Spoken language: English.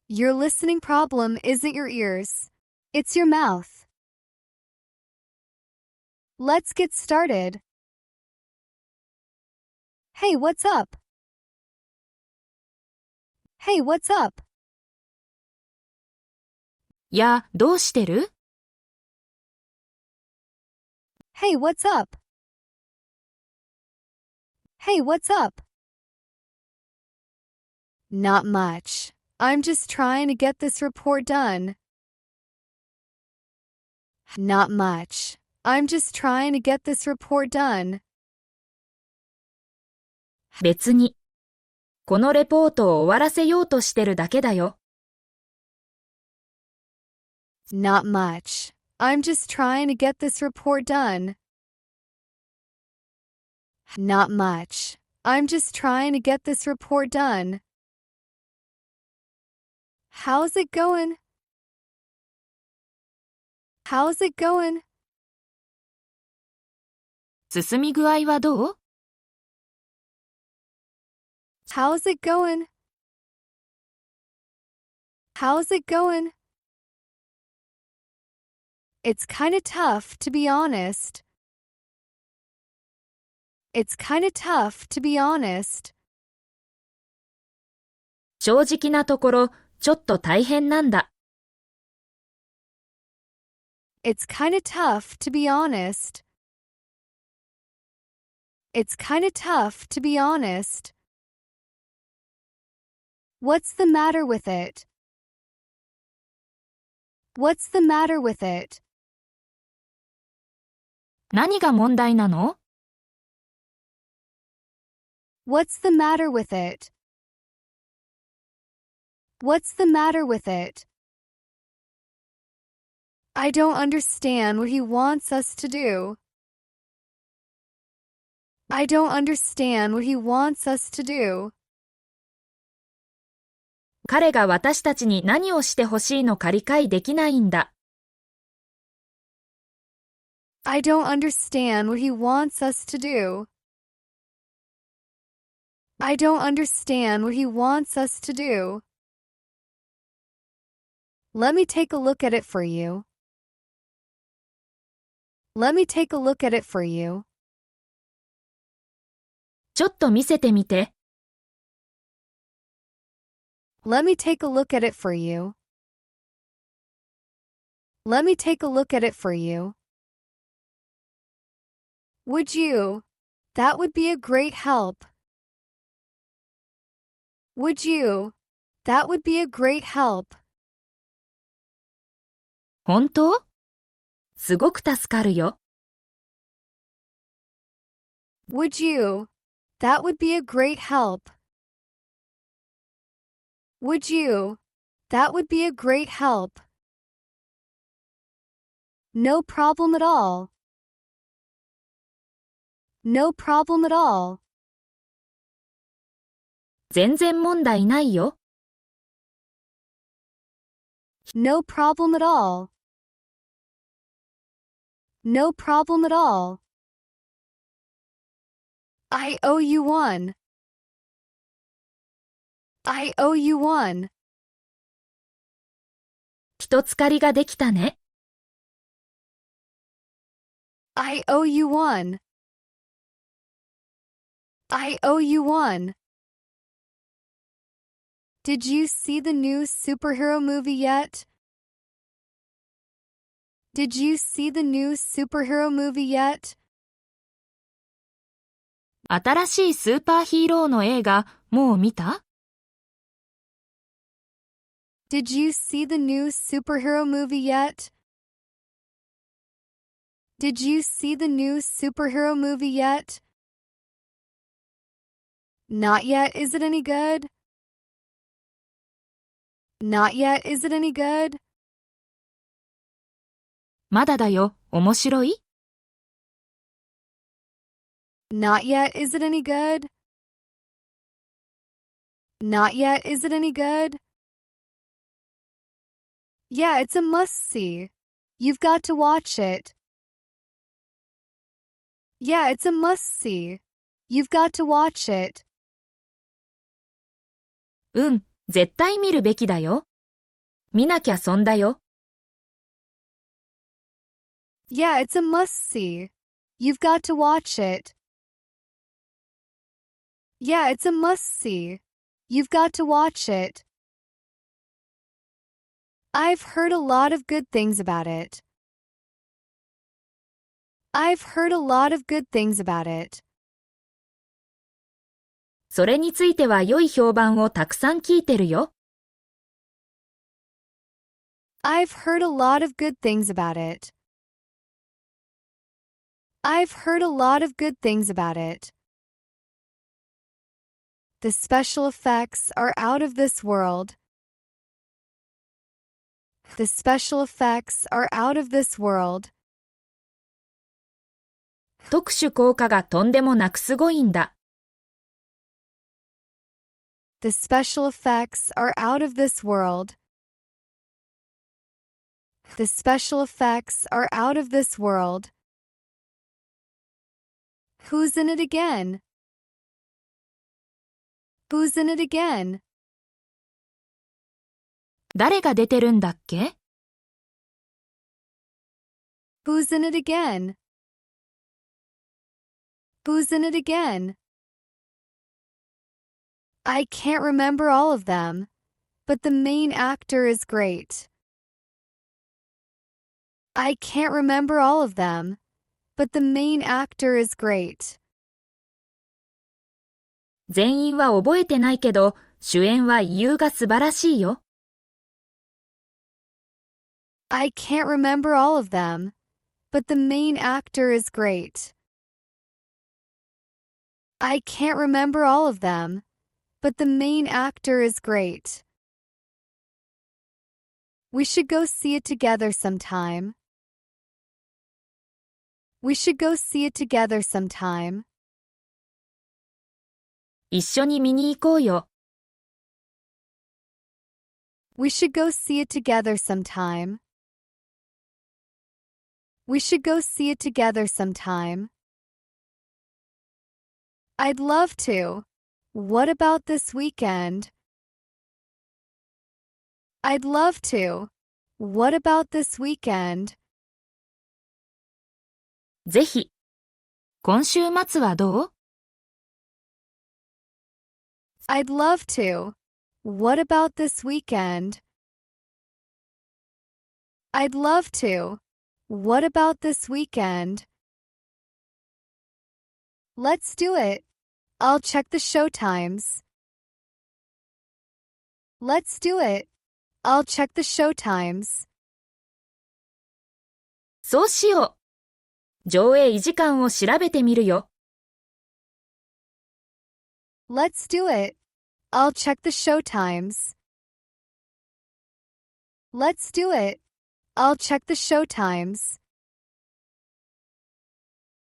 Your listening problem isn't your ears. It's your mouth. Let's get started. Hey, what's up? Hey, what's up? や、どうしてる？ Hey, what's up? Hey, what's up? Not much. I'm just trying to get this report done. Not much. I'm just trying to get this report done. 別に。このレポートを終わらせようとしてるだけだよ。Not much. I'm just trying to get this report done. Not much. I'm just trying to get this report done. How's it going? How's it going? 進み具合はどう？ How's it going? How's it going? It's kinda tough, to be honest. It's kinda tough, to be honest. 正直なところ、ちょっと大変なんだ。It's kinda tough, to be honest. It's kinda tough, to be honest. What's the matter with it? What's the matter with it? 何が問題なの？ What's the matter with it? What's the matter with it? I don't understand what he wants us to do. I don't understand what he wants us to do. 彼が私たちに何をしてほしいのか理解できないんだ。I don't understand what he wants us to do. I don't understand what he wants us to do. Let me take a look at it for you. Let me take a look at it for you. ちょっと見せてみて。Let me take a look at it for you. Let me take a look at it for you. Would you? That would be a great help. Would you? That would be a great help. 本当？すごく助かるよ。Would you? That would be a great help. Would you? That would be a great help. No problem at all. No problem at all. 全然問題ないよ。No problem at all. No problem at all. I owe you one. I owe you one. 人つかりができたね。I owe you one. I owe you one. Did you see the new superhero movie yet? Did you see the new superhero movie yet? 新しいスーパーヒーローの映画、もう見た？ Did you see the new superhero movie yet? Did you see the new superhero movie yet? Not yet, is it any good? Not yet, is it any good? まだだよ、面白い？ Not yet, is it any good? Not yet, is it any good? Yeah, it's a must-see. You've got to watch it. Yeah, it's a must-see. You've got to watch it. うん、絶対見るべきだよ。見なきゃ損だよ。Yeah, it's a must-see. You've got to watch it. Yeah, it's a must-see. You've got to watch it. I've heard a lot of good things about it. I've heard a lot of good things about it. それについては良い評判をたくさん聞いてるよ。I've heard a lot of good things about it. I've heard a lot of good things about it. The special effects are out of this world. The special effects are out of this world. 特殊効果がとんでもなくすごいんだ。The special effects are out of this world. The special effects are out of this world. Who's in it again? Who's in it again? 誰が出てるんだっけ？ Who's in it again? Who's in it again? I can't remember all of them, but the main actor is great. I can't remember all of them, but the main actor is great. 全員は覚えてないけど、主演は言うが素晴らしいよ。I can't remember all of them, but the main actor is great. I can't remember all of them, but the main actor is great. We should go see it together sometime. We should go see it together sometime. 一緒に見に行こうよ。We should go see it together sometime. We should go see it together sometime. I'd love to. What about this weekend? I'd love to. What about this weekend? ぜひ。今週末はどう？ I'd love to. What about this weekend? I'd love to. What about this weekend? Let's do it. I'll check the show times. Let's do it. I'll check the show times. そうしよう。上映時間を調べてみるよ。Let's do it. I'll check the show times. Let's do it. I'll check the show times.